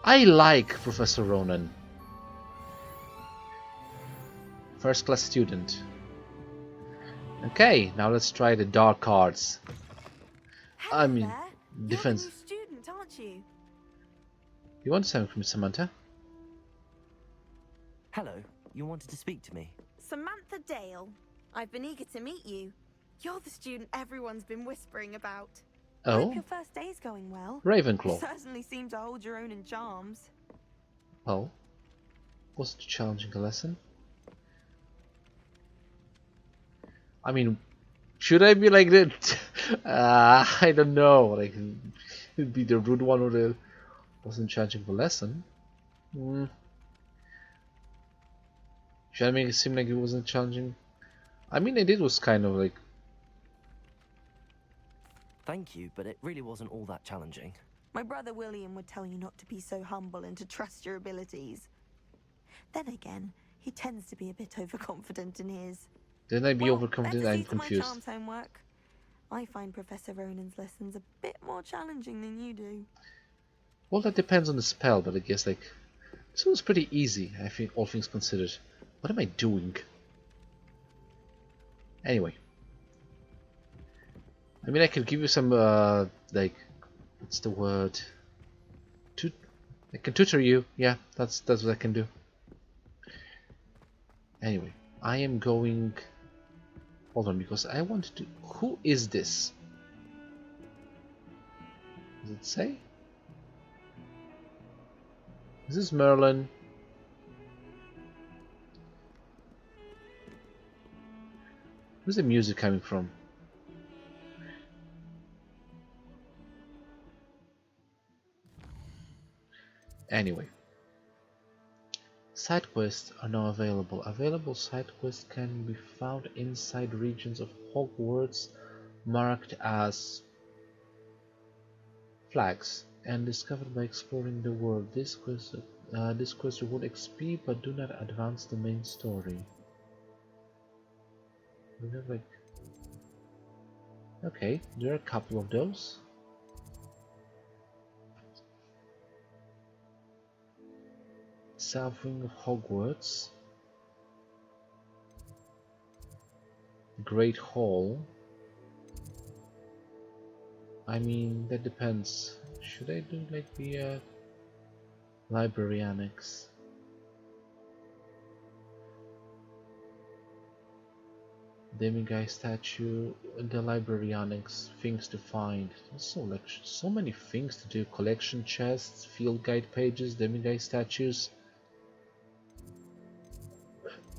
I like Professor Ronan. First class student. Okay, now let's try the dark arts. I Hello mean, there. You're the defense. new student, aren't you? You want something from Samantha? Hello, you wanted to speak to me? Samantha Dale. I've been eager to meet you. You're the student everyone's been whispering about. Hope Oh, your first day's going well. You Ravenclaw. certainly seem to hold your own in charms. Oh, wasn't challenging a lesson? I mean, should I be like that? I don't know. Like, it'd be the rude one or the wasn't challenging the lesson. Mm. Should I make it seem like it wasn't challenging? I mean, it was kind of like. Thank you, but it really wasn't all that challenging. My brother William would tell you not to be so humble and to trust your abilities. Then again, he tends to be a bit overconfident in his. Then I'd be Well, overconfident. better I'm see to my confused. charms homework. I find Professor Ronan's lessons a bit more challenging than you do. Well, that depends on the spell, but I guess like this one's pretty easy. I think all things considered. What am I doing? Anyway, I mean, I could give you some like, what's the word? I can tutor you. Yeah, that's what I can do. Anyway, I am going. Hold on, because I want to. Who is this? Does it say? Is this Merlin? Where's the music coming from? Anyway. Side quests are now available. Available side quests can be found inside regions of Hogwarts marked as flags and discovered by exploring the world. This quest reward XP but do not advance the main story. We have like, okay, there are a couple of those. South wing of Hogwarts, Great Hall. I mean, that depends. Should I do like the library annex? Demiguy statue, the library annex, things to find. So many things to do. Collection chests, field guide pages, Demiguy statues.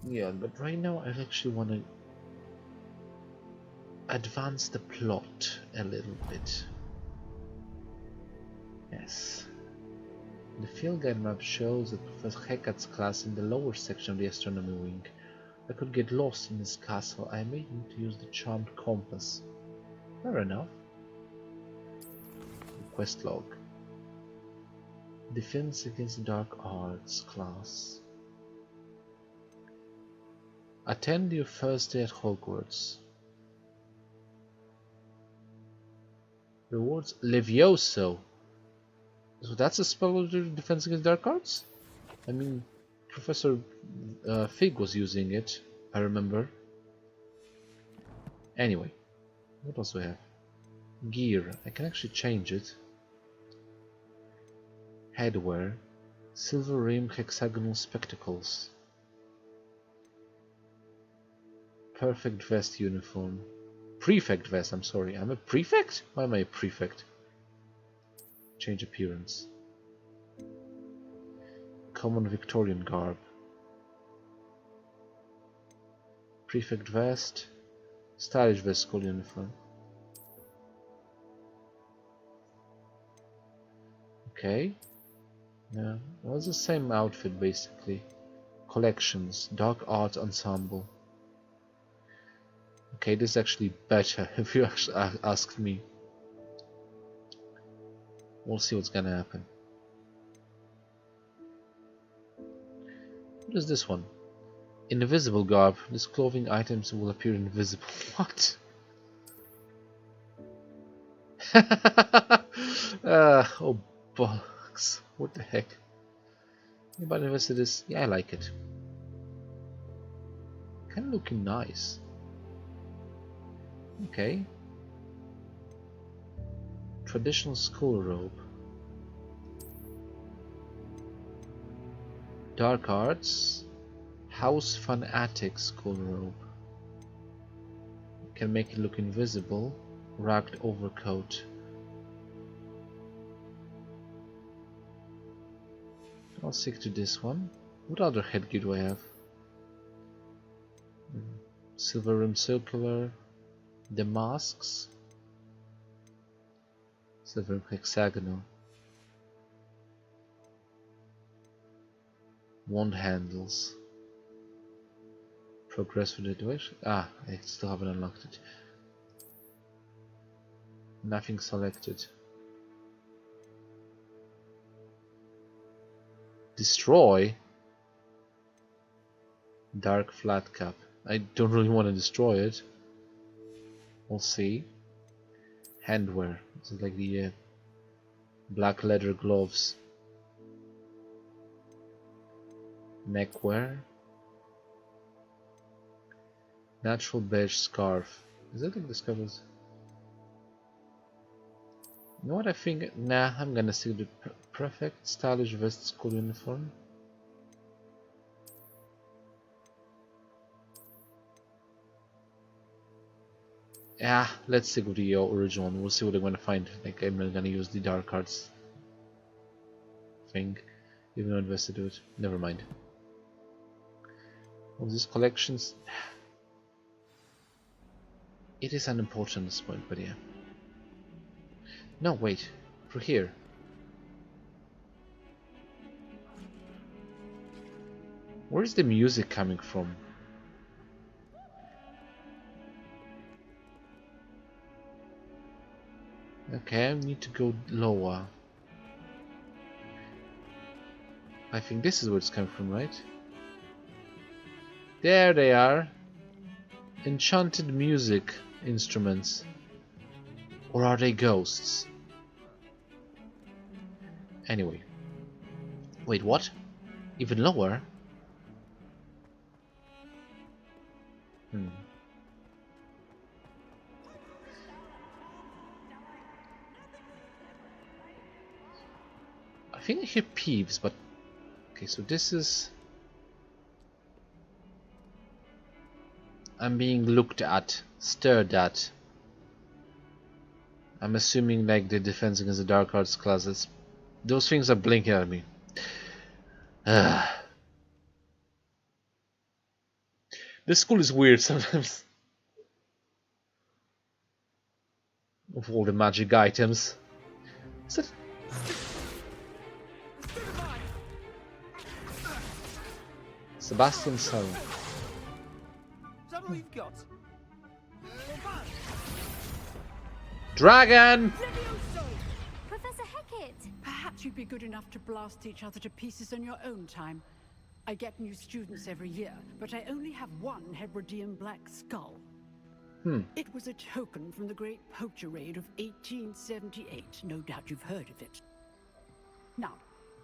Yeah, but right now I actually want to advance the plot a little bit. Yes. The field guide map shows that Professor Hecate's class in the lower section of the astronomy wing. I could get lost in this castle. I may need to use the charmed compass. Fair enough. Quest log. Defense against dark arts class. Attend your first day at Hogwarts. Rewards Levioso. So that's a spell of defense against dark arts? I mean, Professor Fig was using it, I remember. Anyway, what else do we have? Gear. I can actually change it. Headwear. Silver rim hexagonal spectacles. Perfect vest uniform. Prefect vest, I'm sorry. I'm a prefect? Why am I a prefect? Change appearance. Common Victorian garb. Prefect vest. Stylish vest school uniform. Okay. Yeah, well, it's the same outfit basically. Collections. Dark art ensemble. Okay, this is actually better if you actually asked me. We'll see what's gonna happen. What is this one? Invisible garb. These clothing items will appear invisible. What? Oh boy. bucks. What the heck? Anybody invested this? Yeah, I like it. Kind of looking nice. Okay. Traditional school robe. Dark arts. House fanatic school robe. Can make it look invisible. Ragged overcoat. I'll stick to this one. What other headgear do I have? Silver rim circular. The masks. Silver rim hexagonal. Wand handles. Progress with the direction. Ah, I still haven't unlocked it. Nothing selected. Destroy. Dark flat cap. I don't really want to destroy it. We'll see. Handwear. This is like the black leather gloves. Neckwear. Natural beige scarf. Is that like the scarf is? You know what I think? Nah, I'm gonna stick to the perfect stylish vest school uniform. Yeah, let's stick with the original one. We'll see what I'm gonna find. Like, I'm not gonna use the dark arts thing, even though I invested to it. Never mind. All these collections. It is unimportant at this point, but yeah. No, wait. For here. Where is the music coming from? Okay, I need to go lower. I think this is where it's coming from, right? There they are. Enchanted music instruments. Or are they ghosts? Anyway. Wait, what? Even lower? I think I hear Peeves, but... Okay, so this is... I'm being looked at, stared at. I'm assuming like the defense against the dark arts classes. Those things are blinking at me. This school is weird sometimes. Of all the magic items. Is that... Sebastian Sun. Is that all you've got? Dragon! Professor Hecat! Perhaps you'd be good enough to blast each other to pieces on your own time. I get new students every year, but I only have one Hebridean black skull. It was a token from the Great Poacher Raid of 1878. No doubt you've heard of it. Now,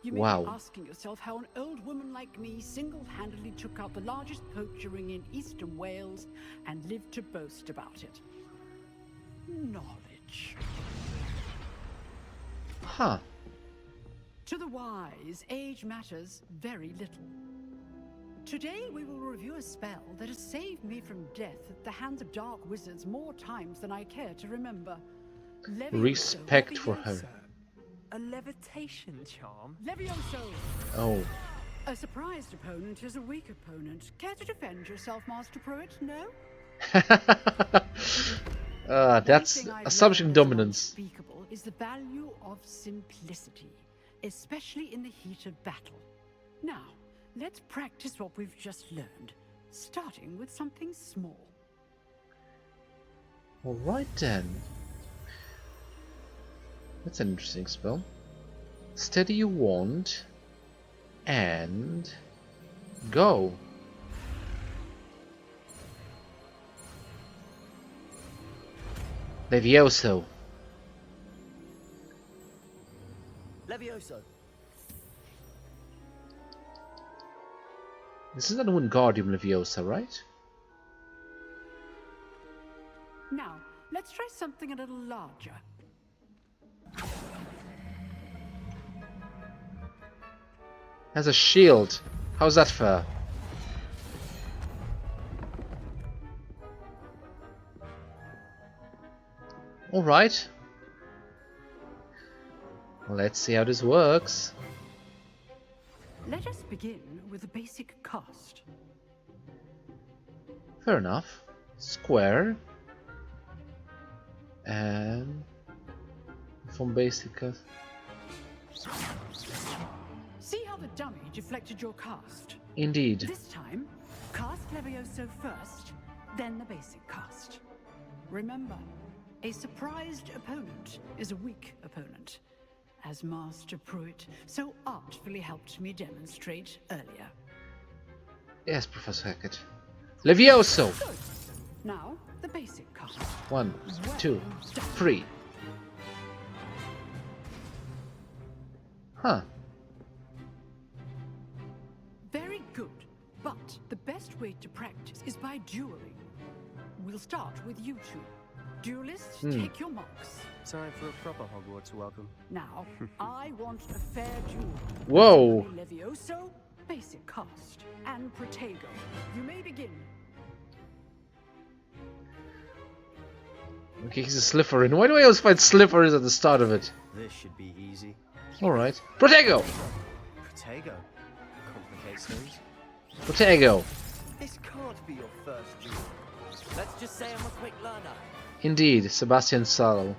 you may be asking yourself how an old woman like me single-handedly took out the largest poacher ring in eastern Wales and lived to boast about it. Knowledge. Huh. To the wise, age matters very little. Today we will review a spell that has saved me from death at the hands of dark wizards more times than I care to remember. Respect for her. A levitation charm? Levioso! Oh. A surprised opponent is a weak opponent. Care to defend yourself, Master Pruitt? No? That's assumption dominance. Unspeakable is the value of simplicity, especially in the heat of battle. Now, let's practice what we've just learned, starting with something small. Alright then. That's an interesting spell. Steady your wand and go. Levioso! Levioso, This is not Wingardium Leviosa, right? Now, let's try something a little larger. Has a shield. How's that fair? Alright. Let's see how this works. Let us begin with a basic cast. Fair enough. Square. And from basic. See how the dummy deflected your cast? Indeed. This time, cast Levioso first, then the basic cast. Remember, a surprised opponent is a weak opponent, as Master Pruitt so artfully helped me demonstrate earlier. Yes, Professor Hackett. Levioso! Good. Now, the basic cast. 1, 2, Well done. 3. Huh. Very good. But the best way to practice is by dueling. We'll start with you two. Duelists, take your marks. Time for a proper Hogwarts welcome. Now, I want a fair duel. Whoa. Levioso, basic cast, and Protego. You may begin. Okay, he's a Slytherin. Why do I always find Slytherins at the start of it? This should be easy. Alright. Protego! Protego. Complicates things. Protego! This can't be your first duel. Let's just say I'm a quick learner. Indeed, Sebastian Sallow.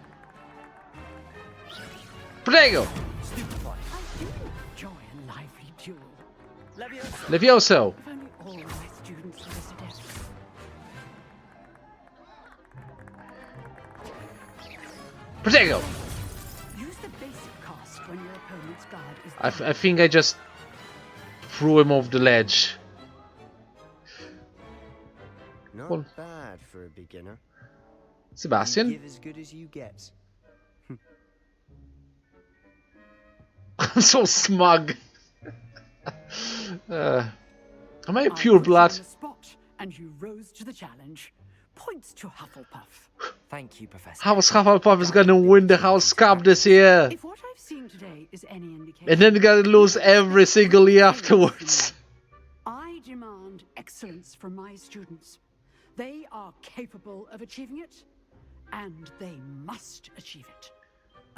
Protego! Stupefied. I do enjoy a lively duel. Leviosa. Levioso! If only all my students were this adept. Protego! Use the basic cast when your opponent's guard is I think I just threw him off the ledge. Not Well- bad for a beginner. Sebastian? You give as good as you get. I'm so smug. Am I a I pure put you blood? on the spot, and you rose to the challenge. Points to Hufflepuff. Thank you, Professor. House Hufflepuff is gonna win the House Cup this year. If what I've seen today is any indication, And then they're gonna lose every single year afterwards. I demand excellence from my students. They are capable of achieving it, and they must achieve it.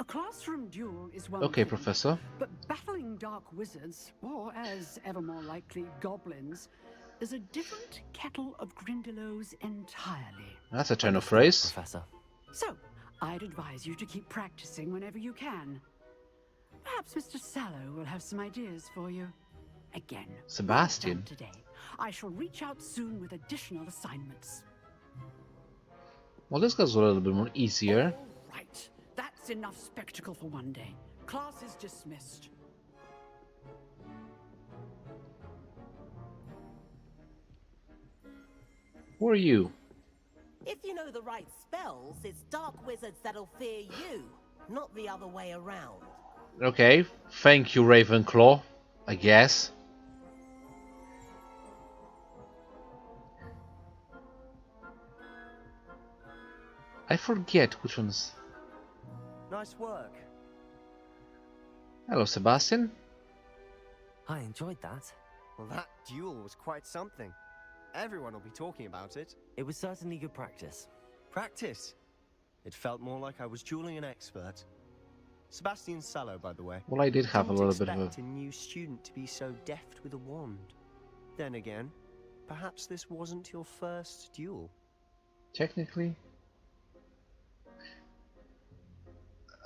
A classroom duel is one Okay, thing, Professor. but battling dark wizards, or as ever more likely, goblins, is a different kettle of Grindylows entirely. That's a turn of Understood, phrase. Professor. So, I'd advise you to keep practicing whenever you can. Perhaps Mr. Sallow will have some ideas for you. Again, well Sebastian? done today. I shall reach out soon with additional assignments. Well, this goes a little bit more easier. All right, that's enough spectacle for one day. Class is dismissed. Who are you? If you know the right spells, it's dark wizards that'll fear you, not the other way around. Okay, thank you, Ravenclaw. I guess. I forget which ones. Nice work. Hello, Sebastian. I enjoyed that. Well, that duel was quite something. Everyone will be talking about it. It was certainly good practice. Practice. It felt more like I was dueling an expert. Sebastian Sallow, by the way. Well, I did have a Didn't little bit of expect a... a new student to be so deft with a wand. Then again, perhaps this wasn't your first duel. Technically.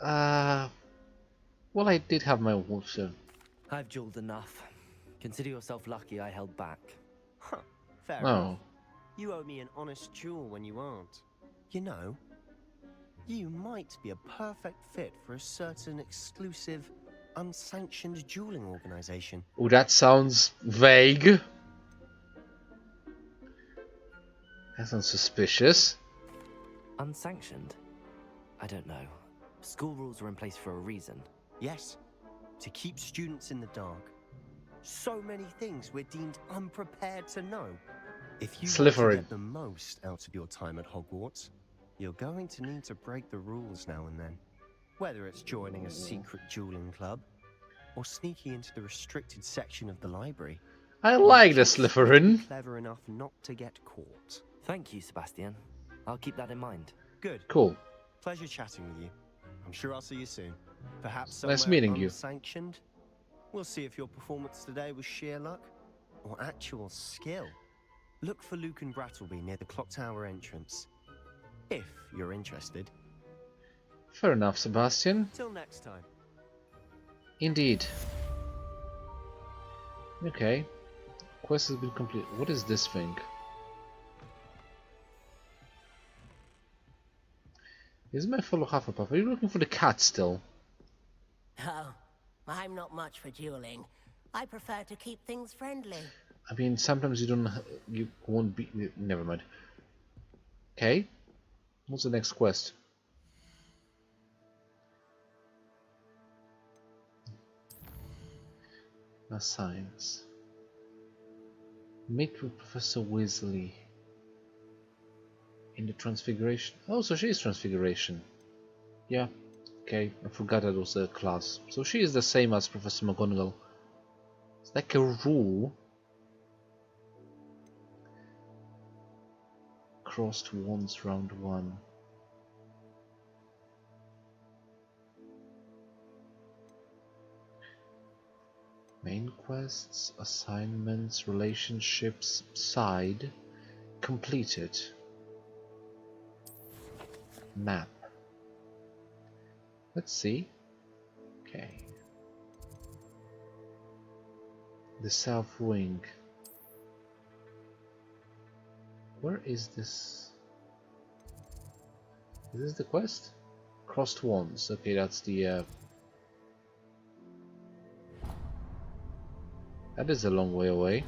Well, I did have my wolves. I've dueled enough. Consider yourself lucky I held back. Huh, fair Oh. enough. You owe me an honest duel when you aren't. You know, you might be a perfect fit for a certain exclusive, unsanctioned dueling organization. Oh, that sounds vague. That sounds suspicious. Unsanctioned? I don't know. School rules are in place for a reason. Yes, to keep students in the dark. So many things we're deemed unprepared to know. If you want to Slytherin. get the most out of your time at Hogwarts, you're going to need to break the rules now and then. Whether it's joining a secret dueling club, or sneaking into the restricted section of the library. I You like the just have to be Slytherin. clever enough not to get caught. Thank you, Sebastian. I'll keep that in mind. Good. Cool. Pleasure chatting with you. I'm sure I'll see you soon. Perhaps Nice somewhere meeting you. unsanctioned. We'll see if your performance today was sheer luck or actual skill. Look for Luke and Brattleby near the clock tower entrance. If you're interested. Fair enough, Sebastian. Till next time. Indeed. Okay. Quest has been complete. What is this thing? Is my fellow Hufflepuff? Are you looking for the cat still? Oh, I'm not much for dueling. I prefer to keep things friendly. I mean, sometimes you won't be. Never mind. Okay. What's the next quest? Science. Meet with Professor Weasley in the Transfiguration. Oh, so she is Transfiguration. Yeah. Okay, I forgot that was a class. So she is the same as Professor McGonagall. It's like a rule. Crossed wands round 1. Main quests, assignments, relationships, side, completed. Map. Let's see. Okay. The South Wing. Where is this? Is this the quest? Crossed wands. Okay, that's the that is a long way away.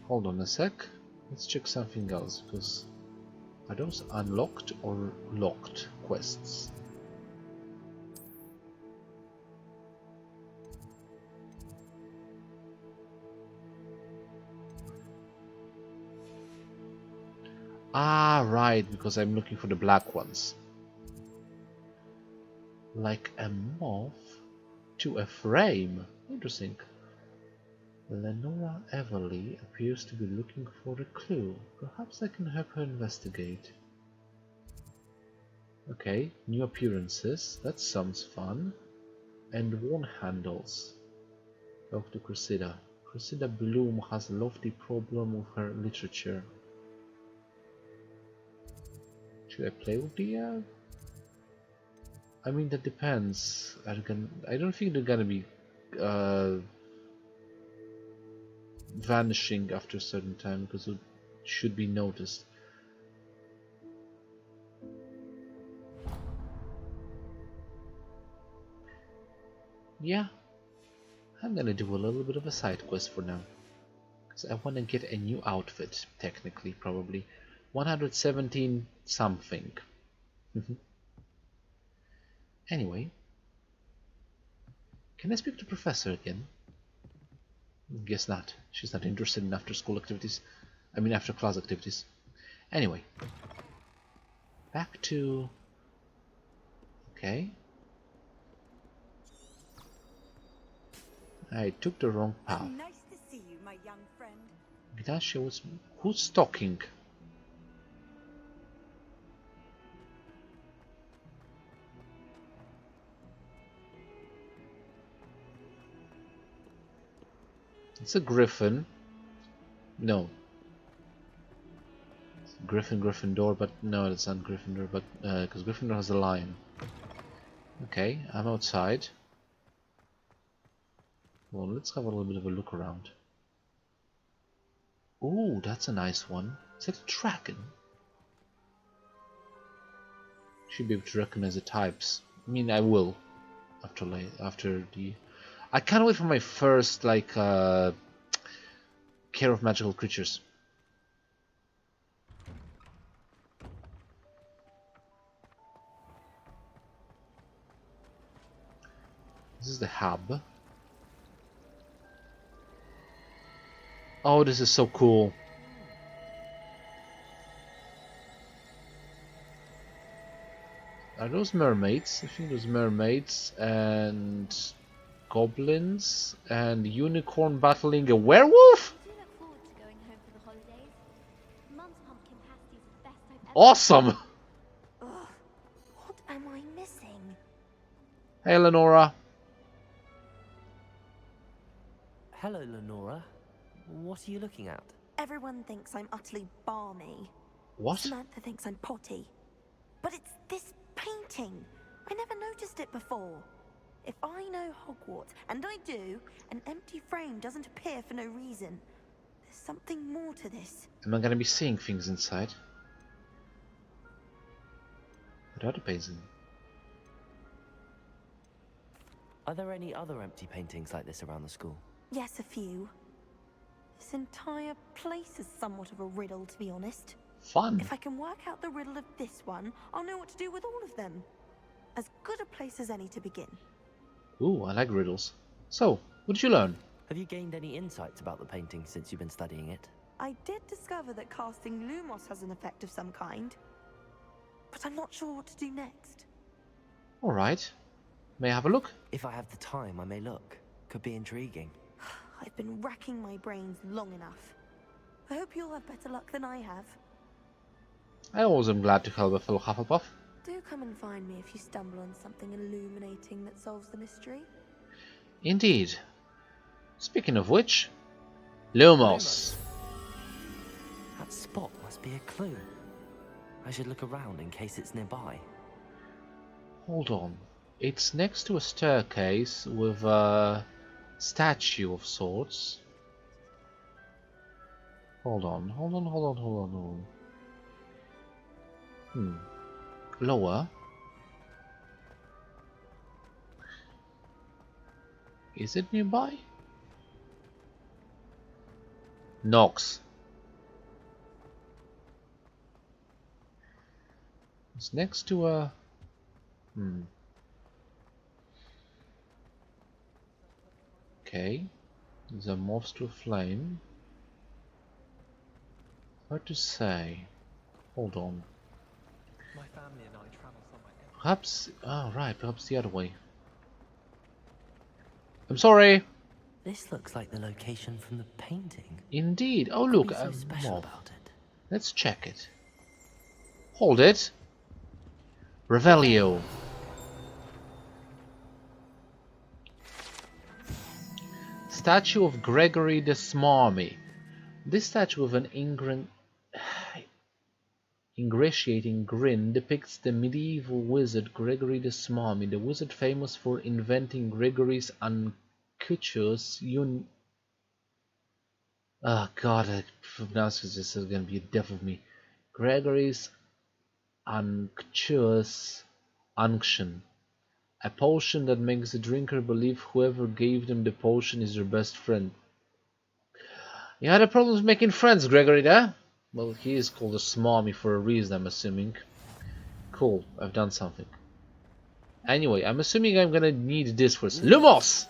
Hold on a sec. Let's check something else, because are those unlocked or locked quests? Ah, right, because I'm looking for the black ones. Like a moth to a frame. Interesting. Lenora Everly appears to be looking for a clue. Perhaps I can help her investigate. Okay, new appearances. That sounds fun. And wand handles. Talk to Cressida. Cressida Bloom has a lofty problem with her literature. Should I play with the I mean, that depends. I don't think they're gonna be vanishing after a certain time, because it should be noticed. Yeah, I'm gonna do a little bit of a side quest for now, because I want to get a new outfit, technically, probably. 117 something. Anyway, can I speak to Professor again? Guess not. She's not interested in after school activities. I mean, after class activities. Anyway, back to. Okay. I took the wrong path. Nice to see you, my young friend. Ignacia was. Who's talking? It's a griffin. No. It's Gryffindor, but no, it's not Gryffindor, but because Gryffindor has a lion. Okay, I'm outside. Well, let's have a little bit of a look around. Ooh, that's a nice one. Is that a dragon? Should be able to recognize the types. I mean, I will after the. I can't wait for my first care of magical creatures. This is the hub. Oh, this is so cool. Are those mermaids? I think those mermaids and goblins and unicorn battling a werewolf? I do look forward to going home for the holidays. Mum's pumpkin pasties are the best I've ever. Awesome! Ugh, what am I missing? Hey, Lenora. Hello, Lenora. What are you looking at? Everyone thinks I'm utterly balmy. What? Samantha thinks I'm potty. But it's this painting. I never noticed it before. If I know Hogwarts, and I do, an empty frame doesn't appear for no reason. There's something more to this. Am I gonna be seeing things inside? What are the painting? Are there any other empty paintings like this around the school? Yes, a few. This entire place is somewhat of a riddle, to be honest. Fun. If I can work out the riddle of this one, I'll know what to do with all of them. As good a place as any to begin. Ooh, I like riddles. So, what did you learn? Have you gained any insights about the painting since you've been studying it? I did discover that casting Lumos has an effect of some kind. But I'm not sure what to do next. Alright. May I have a look? If I have the time, I may look. Could be intriguing. I've been racking my brains long enough. I hope you'll have better luck than I have. I always am glad to help a fellow Hufflepuff. Do come and find me if you stumble on something illuminating that solves the mystery. Indeed. Speaking of which, Lumos. That spot must be a clue. I should look around in case it's nearby. Hold on. It's next to a staircase with a statue of sorts. Hold on. Lower. Is it nearby? Nox. It's next to a... Okay. There's a moth to a flame. Hard to say. Hold on. My family and I travel somewhere else. Perhaps... Oh, right. Perhaps the other way. I'm sorry. This looks like the location from the painting. Indeed. Oh, What look. could be A so special moth. about it? Let's check it. Hold it. Revelio. Statue of Gregory the Smarmy. This statue with an ingratiating grin depicts the medieval wizard Gregory the Smarmy, the wizard famous for inventing Gregory's unctuous Oh god, I pronounce this is gonna be a death of me. Gregory's unctuous unction. A potion that makes the drinker believe whoever gave them the potion is their best friend. You had a problem making friends, Gregory, there? Well, he is called a smarmy for a reason, I'm assuming. Cool, I've done something. Anyway, I'm assuming I'm gonna need this first. Lumos!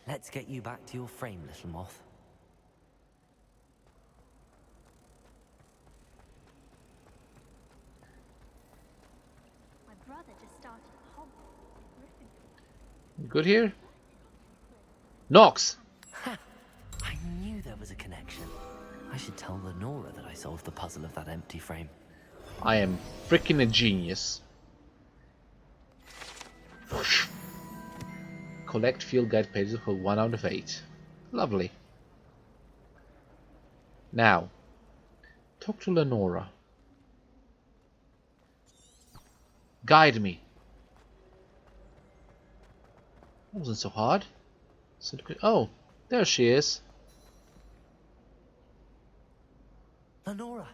Let's get you back to your frame, little moth. My brother just started at Hogwarts. Good here? Nox! I knew there was a connection. I should tell Lenora that I solved the puzzle of that empty frame. I am freaking a genius. Collect field guide pages for 1 out of 8. Lovely. Now, talk to Lenora. Guide me. That wasn't so hard. Oh, there she is. Lenora,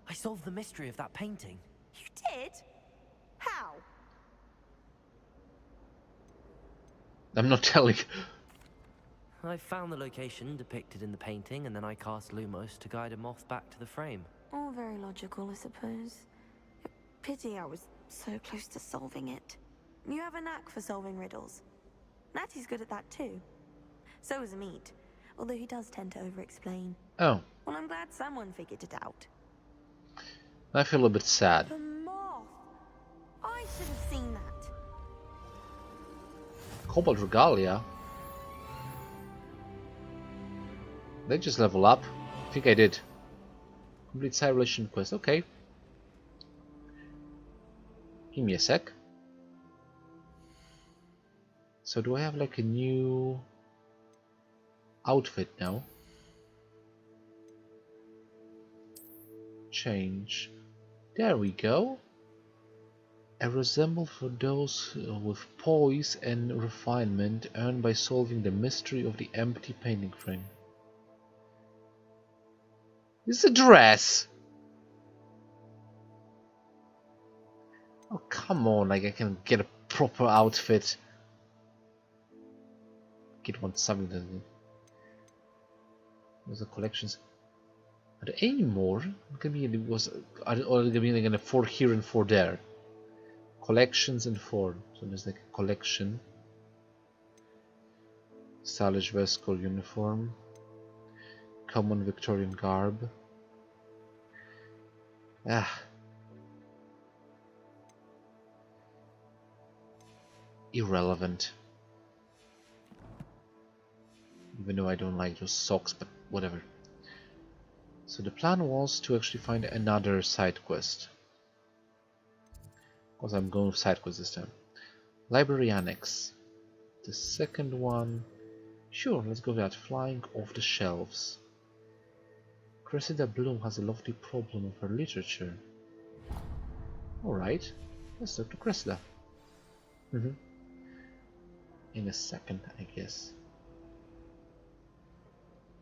I solved the mystery of that painting. You did? How? I'm not telling. I found the location depicted in the painting, and then I cast Lumos to guide a moth back to the frame. All very logical, I suppose. Pity I was so close to solving it. You have a knack for solving riddles. Natty's good at that too. So is Amit. although he does tend to over-explain. Oh, Well, I'm glad someone figured it out. I feel a bit sad. The moth! I should have seen that. Cobalt Regalia? They just level up? I think I did. Complete side relation quest. Okay. Give me a sec. So do I have like a new outfit now? Change. There we go. A resemble for those with poise and refinement earned by solving the mystery of the empty painting frame. This is a dress! Oh, come on, like I can get a proper outfit. Kid wants something, doesn't it? Where's the collections? Are there any more? Are there gonna be like a 4 here and 4 there? Collections and 4. So there's like a collection. Stylish Vescal uniform. Common Victorian garb. Ah. Irrelevant. Even though I don't like those socks, but whatever. So the plan was to actually find another side quest. Because I'm going with side quest this time. Library Annex. The second one. Sure, let's go with that. Flying off the shelves. Cressida Bloom has a lofty problem with her literature. Alright, let's talk to Cressida. In a second, I guess.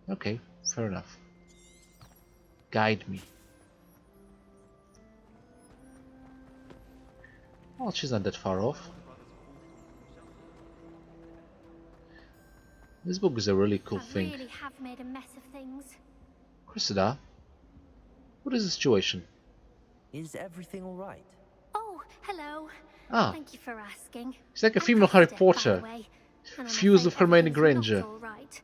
Okay, fair enough. Guide me. Well, she's not that far off. This book is a really cool thing. really have made a mess of things. Cressida, what is the situation? Is everything alright? Oh, hello. Ah, Thank you for asking. she's like a I'm female Harry Cressida, by Potter. the way, and I'm Fused with afraid Hermione everything's Granger. not all right.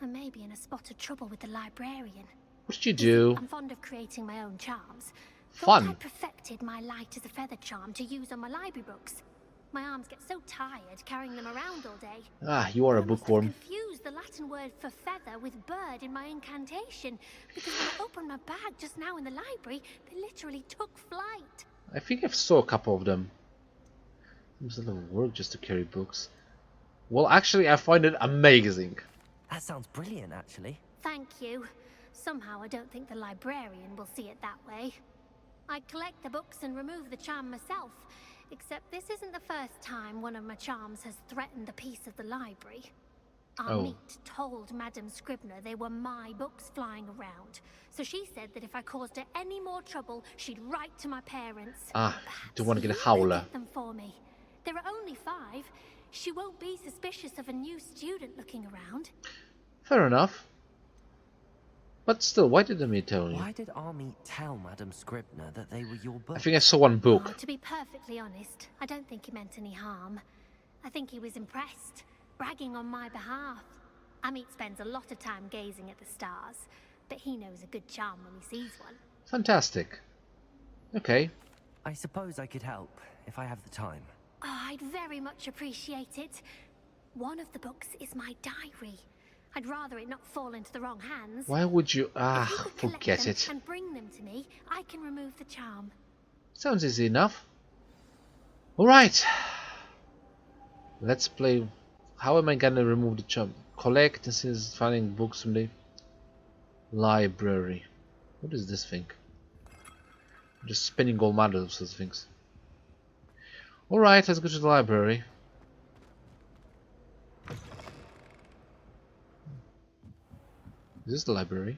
I may be in a spot of trouble with the librarian. What did you You see, do? I'm fond of creating my own charms. Fun. Thought I perfected my light as a feather charm to use on my library books. My arms get so tired carrying them around all day. Ah, you are a I must have bookworm. confused the Latin word for feather with bird in my incantation, because when I opened my bag just now in the library, they literally took flight. I think I saw a couple of them. Seems a lot of work just to carry books. Well, actually, I find it amazing. That sounds brilliant, actually. Thank you. Somehow I don't think the librarian will see it that way. I collect the books and remove the charm myself, except this isn't the first time one of my charms has threatened the peace of the library. Our meet told Madame Scribner they were my books flying around, so she said that if I caused her any more trouble, she'd write to my parents. Ah, don't want to get a You could howler. get them for me. There are only 5. She won't be suspicious of a new student looking around. Fair enough. But still, why did the tell you? Why did Army tell Madame Scribner that they were your I books? think I saw one Oh, book. to be perfectly honest, I don't think he meant any harm. I think he was impressed, bragging on my behalf. Amit spends a lot of time gazing at the stars, but he knows a good charm when he sees one. Fantastic. Okay. I suppose I could help, if I have the time. Oh, I'd very much appreciate it. One of the books is my diary. I'd rather it not fall into the wrong hands. Why would you... If you Ah, could collect forget them it. and bring them to me, I can remove the charm. Sounds easy enough. Alright. Let's play... How am I gonna remove the charm? Collect, this is finding books from the library. What is this thing? Just spinning all manner of such things. Alright, let's go to the library. Is this the library?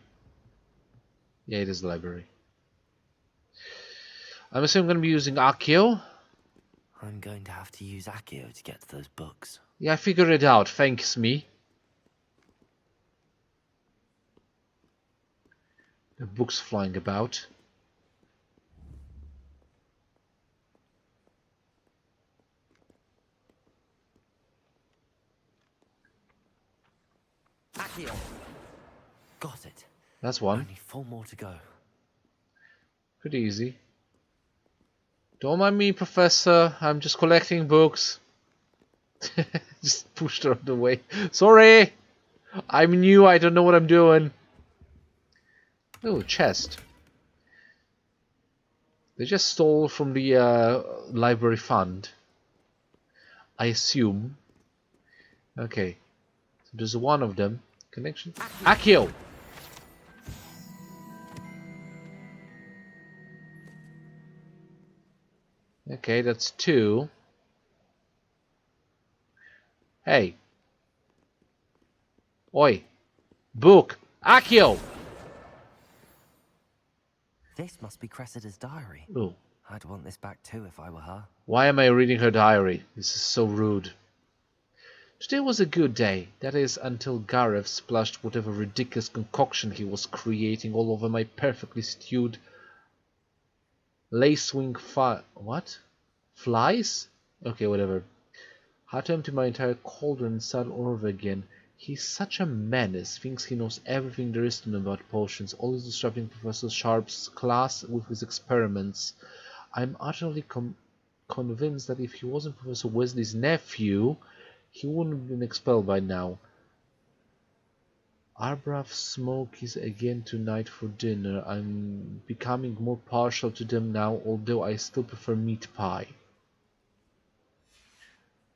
Yeah, it is the library. I'm assuming I'm going to be using Accio. I'm going to have to use Accio to get to those books. Yeah, I figured it out, thanks me. The books flying about. Accio! Got it. That's one. Only 4 more to go. Pretty easy. Don't mind me, Professor. I'm just collecting books. Just pushed her out of the way. Sorry! I'm new, I don't know what I'm doing. Oh, chest. They just stole from the library fund. I assume. Okay. So there's one of them. Connection. Accio! Okay, that's 2. Hey. Oi. Book. Accio! This must be Cressida's diary. Ooh. I'd want this back too if I were her. Why am I reading her diary? This is so rude. Today was a good day. That is, until Gareth splashed whatever ridiculous concoction he was creating all over my perfectly stewed lacewing what? Flies? Okay, whatever. Had to empty my entire cauldron and start all over again. He's such a menace. Thinks he knows everything there is to know about potions. Always disrupting Professor Sharp's class with his experiments. I'm utterly convinced that if he wasn't Professor Weasley's nephew, he wouldn't have been expelled by now. Arbrath smokies again tonight for dinner. I'm becoming more partial to them now, although I still prefer meat pie.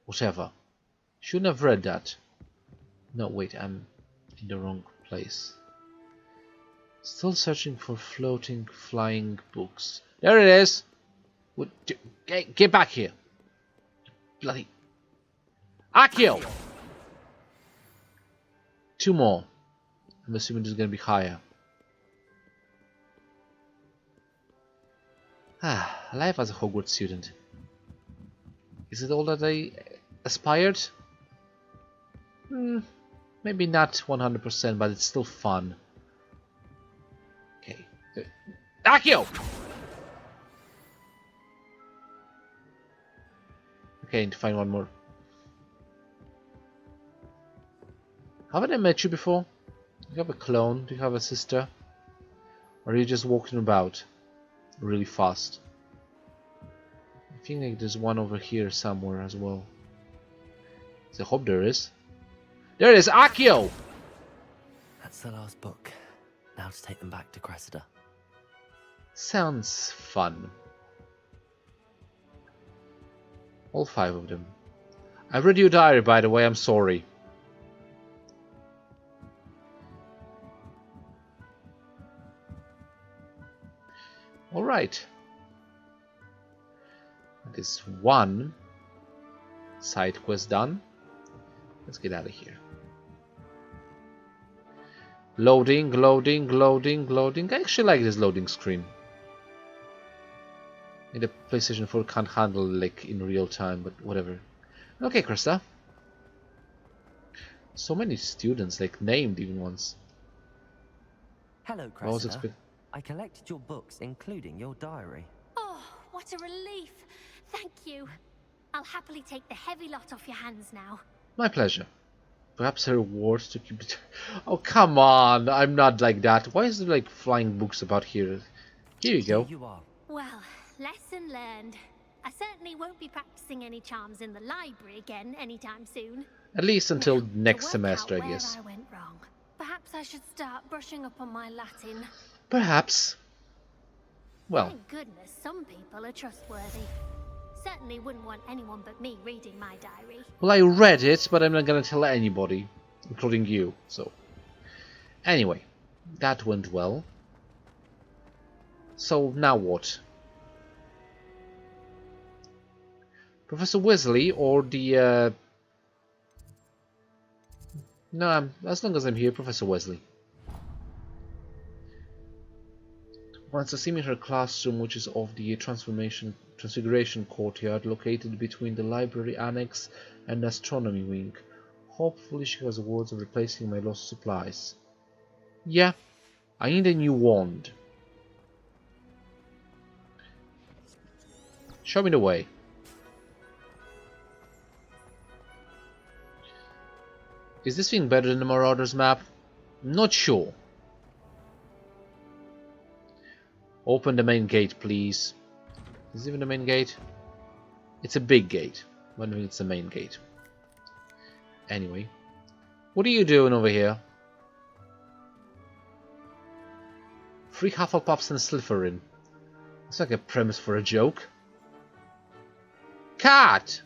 Whatever. Shouldn't have read that. No, wait, I'm in the wrong place. Still searching for floating, flying books. There it is! Get back here! Bloody... Accio! 2 more. I'm assuming this is going to be higher. Life as a Hogwarts student. Is it all that I aspired? Maybe not 100%, but it's still fun. Okay. Accio! Okay, I need to find one more. Haven't I met you before? Do you have a clone? Do you have a sister? Or are you just walking about really fast? I think like there's one over here somewhere as well. So I hope there is. There it is! Accio! That's the last book. Now to take them back to Cressida. Sounds fun. All 5 of them. I've read your diary, by the way, I'm sorry. Alright. That is 1 side quest done. Let's get out of here. Loading, loading, loading, loading. I actually like this loading screen. The PlayStation 4 can't handle like in real time, but whatever. Okay, Krista. So many students, like named even once. Hello, I was Cressida. I collected your books, including your diary. Oh, what a relief. Thank you. I'll happily take the heavy lot off your hands now. My pleasure. Perhaps a reward to keep it. Oh, come on! I'm not like that. Why is there like flying books about here? Here you go. Here you are. Well, lesson learned. I certainly won't be practicing any charms in the library again anytime soon. At least until Now, next to work semester, out I guess. where I went wrong. Perhaps I should start brushing up on my Latin. Perhaps. Well, Thank goodness some people are trustworthy. Certainly wouldn't want anyone but me reading my diary. well, I read it, but I'm not gonna tell anybody, including you. So, anyway, that went well. So now what? Professor Weasley or the? No, as long as I'm here, Professor Weasley. Once I see me in her classroom, which is of the Transfiguration Courtyard, located between the library annex and astronomy wing. Hopefully she has words of replacing my lost supplies. Yeah, I need a new wand. Show me the way. Is this thing better than the Marauders map? Not sure. Open the main gate, please. Is it even the main gate? It's a big gate. I don't think it's the main gate. Anyway. What are you doing over here? 3 Hufflepuffs and Slytherin. It's like a premise for a joke. Cat!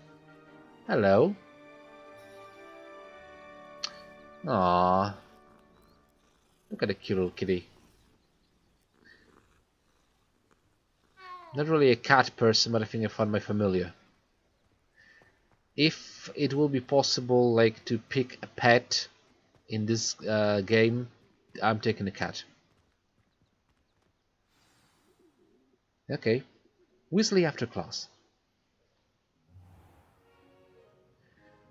Hello. Aww. Look at the cute little kitty. Not really a cat person, but I think I found my familiar. If it will be possible, like, to pick a pet in this game, I'm taking a cat. Okay. Weasley after class.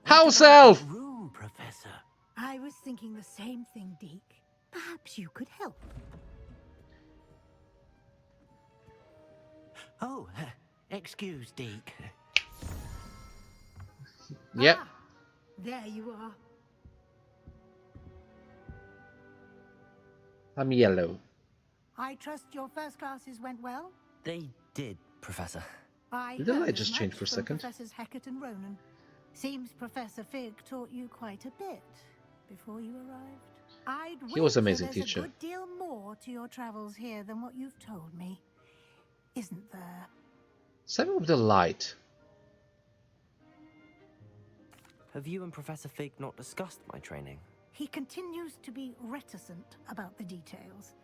House elf! Room, Professor. I was thinking the same thing, Deke. Perhaps you could help. Oh, excuse, Deke. Yep. Ah, there you are. I'm yellow. I trust your first classes went well? They did, Professor. I Did the light heard just as change much for a from second? Professors Hecat and Ronan. Seems Professor Fig taught you quite a bit before you arrived. He was an wager amazing there's teacher. a good deal more to your travels here than what you've told me. Isn't there? Something with the light. Have you and Professor Fig not discussed my training? He continues to be reticent about the details,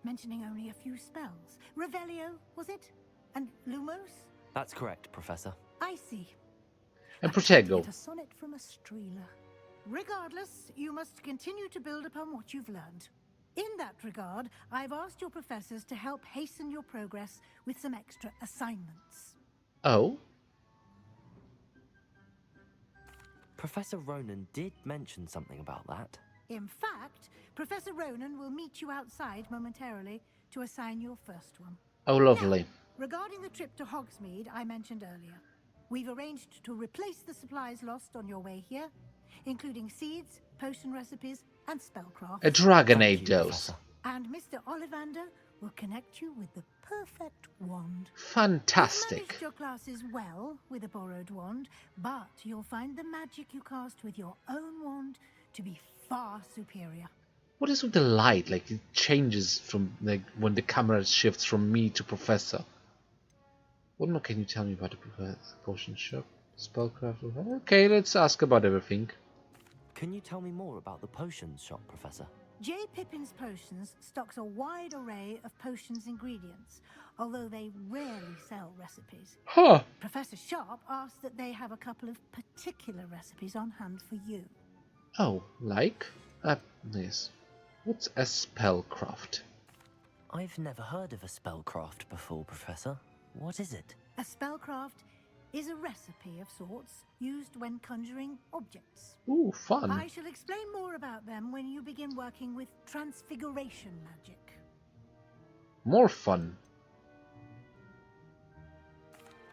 mentioning only a few spells. Revelio, was it? And Lumos? That's correct, Professor. I see. And I tried to Protego. get a sonnet from a Streeler. Regardless, you must continue to build upon what you've learned. In that regard, I've asked your professors to help hasten your progress with some extra assignments. Oh? Professor Ronan did mention something about that. In fact, Professor Ronan will meet you outside momentarily to assign your first one. Oh, lovely. Now, regarding the trip to Hogsmeade I mentioned earlier, we've arranged to replace the supplies lost on your way here, including seeds, potion recipes, and spellcraft. A Dragonade Thank you, dose. Professor. And Mr. Ollivander will connect you with the perfect wand. You've Fantastic. managed your classes well with a borrowed wand, but you'll find the magic you cast with your own wand to be far superior. What is with the light? Like, it changes from, like, when the camera shifts from me to Professor. What more can you tell me about the potion shop? Spellcraft? Okay, let's ask about everything. Can you tell me more about the potions shop, Professor? J. Pippin's Potions stocks a wide array of potions ingredients, although they rarely sell recipes. Huh. Professor Sharp asked that they have a couple of particular recipes on hand for you. Oh, like? Yes. What's a spellcraft? I've never heard of a spellcraft before, Professor. What is it? A spellcraft is a recipe of sorts used when conjuring objects. Ooh, fun. I shall explain more about them when you begin working with transfiguration magic. More fun.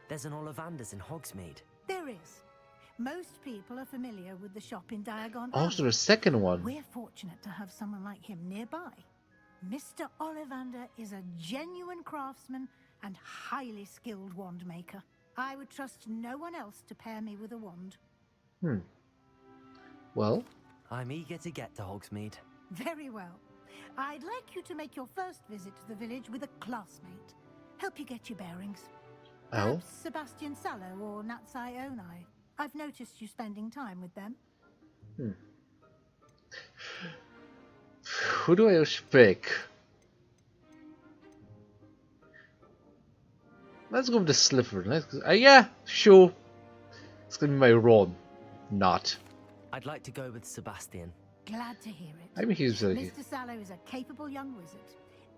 There's an Ollivander's in Hogsmeade. There is. Most people are familiar with the shop in Diagon Oh, Alley. is there a second one? We're fortunate to have someone like him nearby. Mr. Ollivander is a genuine craftsman and highly skilled wand maker. I would trust no one else to pair me with a wand. Well, I'm eager to get to Hogsmeade. Very well. I'd like you to make your first visit to the village with a classmate. Help you get your bearings. oh. Perhaps Sebastian Sallow or Natsai Onai. I've noticed you spending time with them. Who do I pick? Let's go with the Slytherin. Yeah, sure. It's gonna be my Ron. Not. I'd like to go with Sebastian. Glad to hear it. I mean, he's Mr. Sallow is a capable young wizard,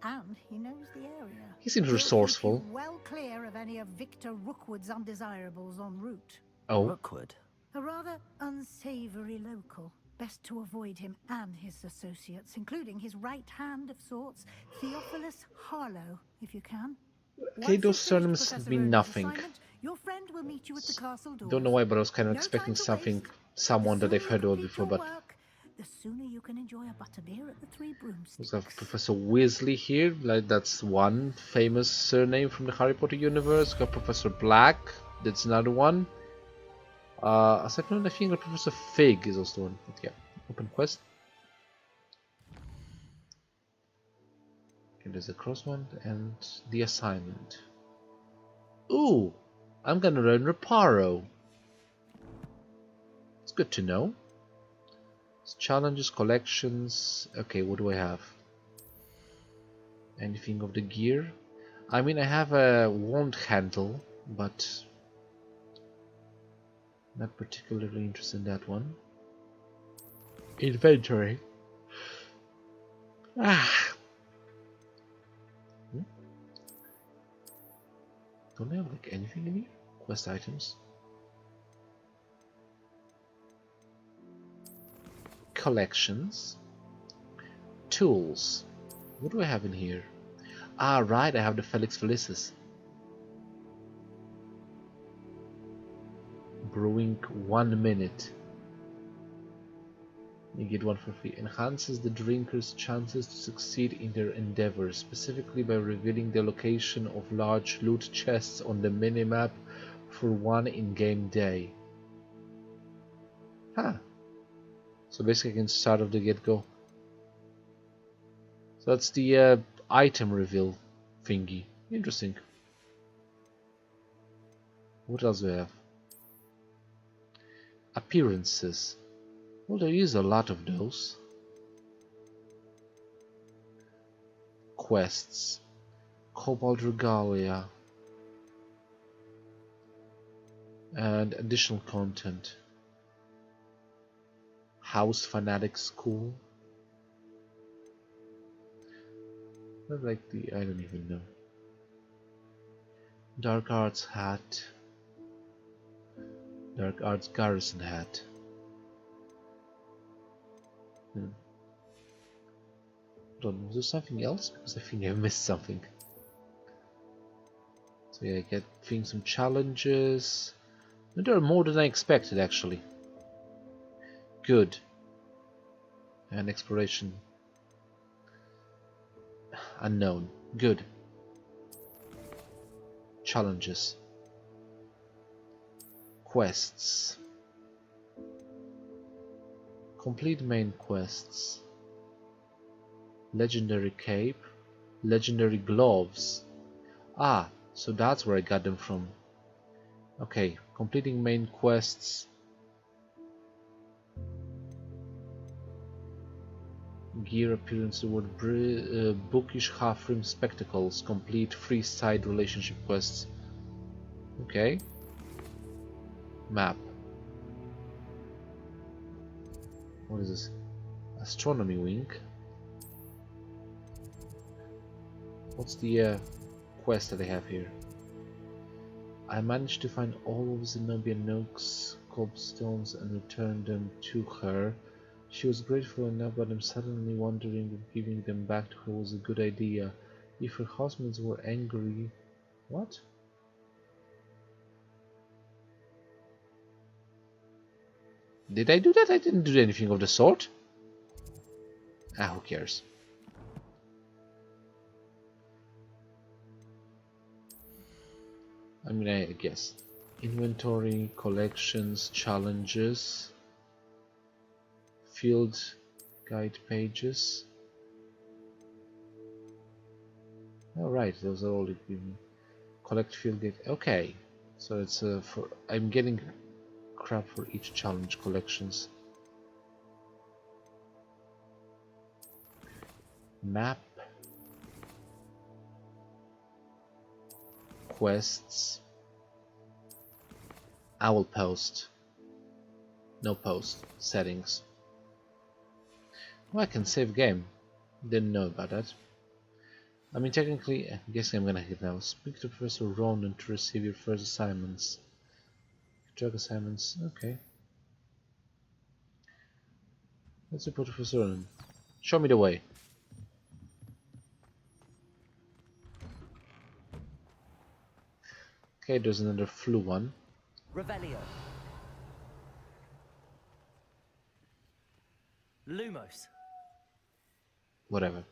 and he knows the area. he seems He'll keep resourceful. you well clear of any of Victor Rookwood's undesirables en route. Oh, Rookwood. A rather unsavory local. Best to avoid him and his associates, including his right hand of sorts, Theophilus Harlow, if you can. okay, Once those you've finished surnames Professor mean Roden's nothing. assignment, your friend will meet you at the castle doors. Don't know why, but I was kind of No expecting time to something, waste. someone The that I've sooner heard you of complete before, your but work, the sooner you can enjoy a butterbeer at the Three Broomsticks. We have Professor Weasley here, like that's one famous surname from the Harry Potter universe. We got Professor Black, that's another one. Aside from that, I think Professor Fig is also one. But yeah, open quest. Okay, there's a cross one and the assignment. Ooh, I'm gonna learn Reparo. It's good to know. It's challenges, collections. Okay, what do I have? Anything of the gear? I mean, I have a wand handle, but not particularly interested in that one. Inventory. Ah. Don't I have like anything in here? Quest items. Collections. Tools. What do I have in here? Ah, right, I have the Felix Felicis. Brewing 1 minute. You get one for free. Enhances the drinker's chances to succeed in their endeavors, specifically by revealing the location of large loot chests on the minimap for one in-game day. Huh. So basically I can start off the get-go. So that's the item reveal thingy. Interesting. What else do we have? Appearances. Well, there is a lot of those. Quests. Cobalt Regalia. And additional content. House Fanatic School. Not like I don't even know. Dark Arts Hat. Dark Arts Garrison Hat. Hold on, was there something else? Because I think I missed something. So yeah, I get things, some challenges. And there are more than I expected actually. Good. And exploration. Unknown. Good. Challenges. Quests. Complete main quests. Legendary cape. Legendary gloves. Ah, so that's where I got them from. Okay, completing main quests. Gear appearance reward bookish half-rim spectacles. Complete free side relationship quests. Okay. Map. What is this? Astronomy wing. What's the quest that I have here? I managed to find all of Zenobia Noak's cobblstones and return them to her. She was grateful enough, but I'm suddenly wondering if giving them back to her was a good idea. If her housemates were angry... What? Did I do that? I didn't do anything of the sort. Ah, who cares? I mean, I guess. Inventory, collections, challenges, field guide pages. Alright, those are all given. Collect field guide. Okay, so it's for. I'm getting crap for each challenge collections. Map. Quests. Owl post. No post. Settings. Well, I can save game. Didn't know about that. I mean, technically, I'm guessing I'm gonna hit now. Speak to Professor Ronan to receive your first assignments. Drug assignments. Okay. Let's report to Professor Ronan. Show me the way. Okay, there's another flu one. Revelio. Lumos. Whatever.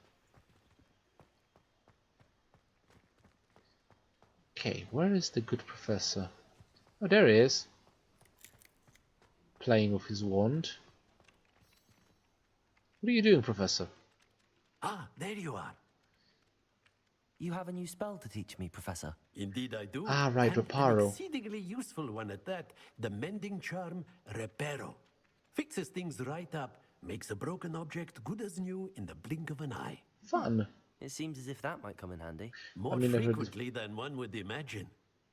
Okay, where is the good professor? Oh, there he is. Playing with his wand. What are you doing, Professor? Ah, there you are. You have a new spell to teach me, Professor. Indeed I do. Ah, right, and Reparo. an exceedingly useful one at that. The mending charm, Reparo. Fixes things right up, makes a broken object good as new in the blink of an eye. Fun. It seems as if that might come in handy. More I've heard frequently than one would imagine.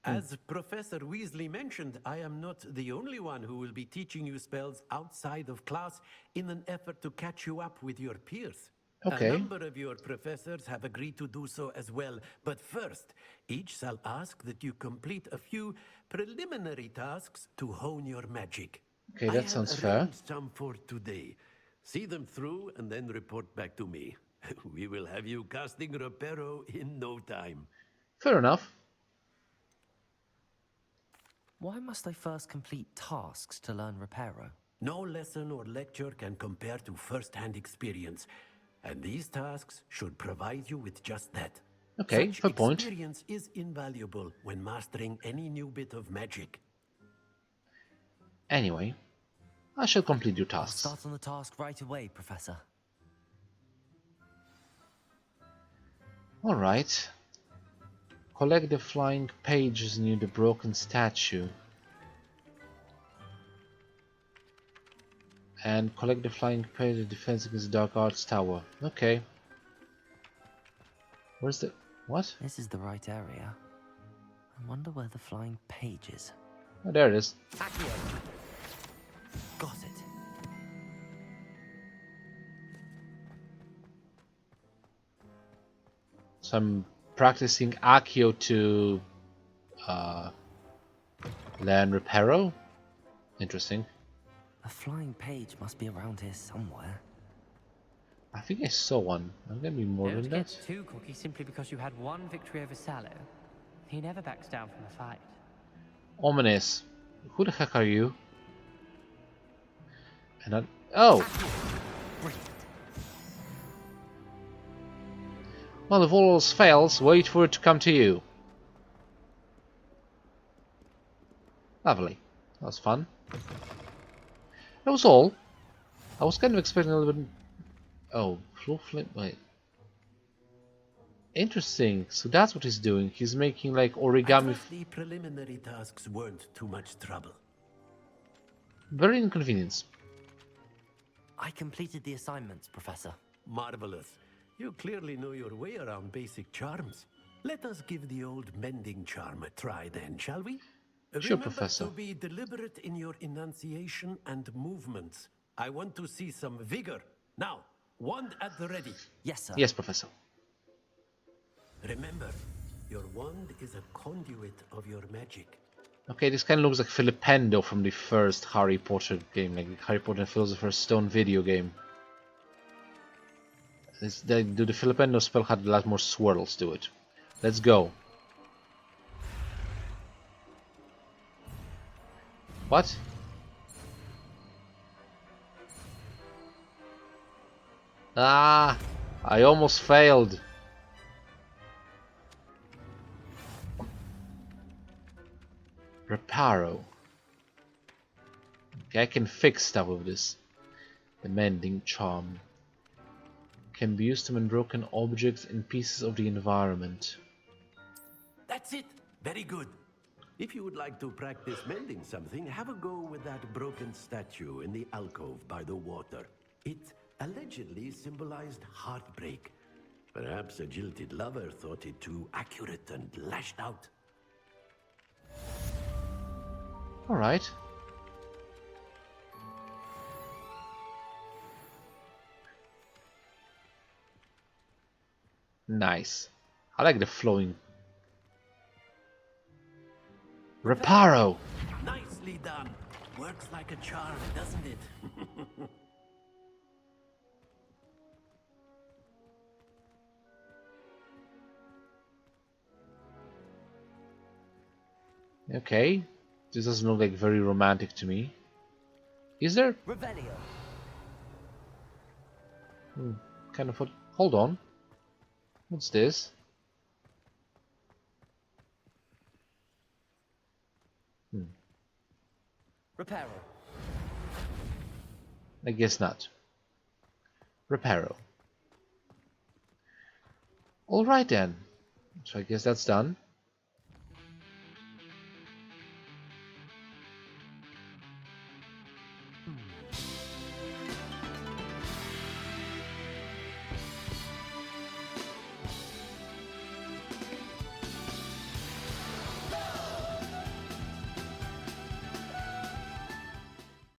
As Professor Weasley mentioned, I am not the only one who will be teaching you spells outside of class in an effort to catch you up with your peers. Okay. A number of your professors have agreed to do so as well, but first, each shall ask that you complete a few preliminary tasks to hone your magic. Okay, that sounds fair. I have arranged some for today. See them through and then report back to me. We will have you casting Reparo in no time. Fair enough. Why must I first complete tasks to learn Reparo? No lesson or lecture can compare to first-hand experience, and these tasks should provide you with just that. Okay, Such fair point. experience is invaluable when mastering any new bit of magic. Anyway, I shall complete your I'll tasks. start on the task right away, Professor. Alright. Collect the flying pages near the broken statue. And collect the flying page of defense against the Dark Arts Tower. Okay. Where's the... what? This is the right area. I wonder where the flying page is. Oh, there it is. Accio! Got it. So I'm practicing Accio to learn Reparo. Interesting. A flying page must be around here somewhere. I think I saw one. I'm gonna be more Don't than get that. too cocky simply because you had one victory over Sallow. He never backs down from a fight. Ominous. Who the heck are you? And I... oh! Brilliant. Well, if all else fails, wait for it to come to you. Lovely. That was fun. That was all. I was kind of expecting a little bit... oh, floor flame... wait. Interesting. So that's what he's doing. He's making like I origami... trust the preliminary tasks weren't too much trouble. very inconvenient. I completed the assignments, Professor. Marvelous. You clearly know your way around basic charms. Let us give the old mending charm a try then, shall we? Sure, Remember Professor. to be deliberate in your enunciation and movements. I want to see some vigor. Now, wand at the ready. Yes, sir. Yes, Professor. Remember, your wand is a conduit of your magic. Okay, this kind of looks like Filipendo from the first Harry Potter game, like the Harry Potter and Philosopher's Stone video game. The Filipendo spell had a lot more swirls to it. Let's go. What? Ah! I almost failed. Reparo. Okay, I can fix stuff with this. The mending charm can be used to mend broken objects and pieces of the environment. That's it. Very good. If you would like to practice mending something, have a go with that broken statue in the alcove by the water. It allegedly symbolized heartbreak. Perhaps a jilted lover thought it too accurate and lashed out. Alright. Nice. I like the flowing. Reparo! Nicely done. Works like a charm, doesn't it? Okay. This doesn't look like very romantic to me. Is there? Revelio. Kind of. Hold on. What's this? Reparo. I guess not. Reparo. Alright then. So I guess that's done.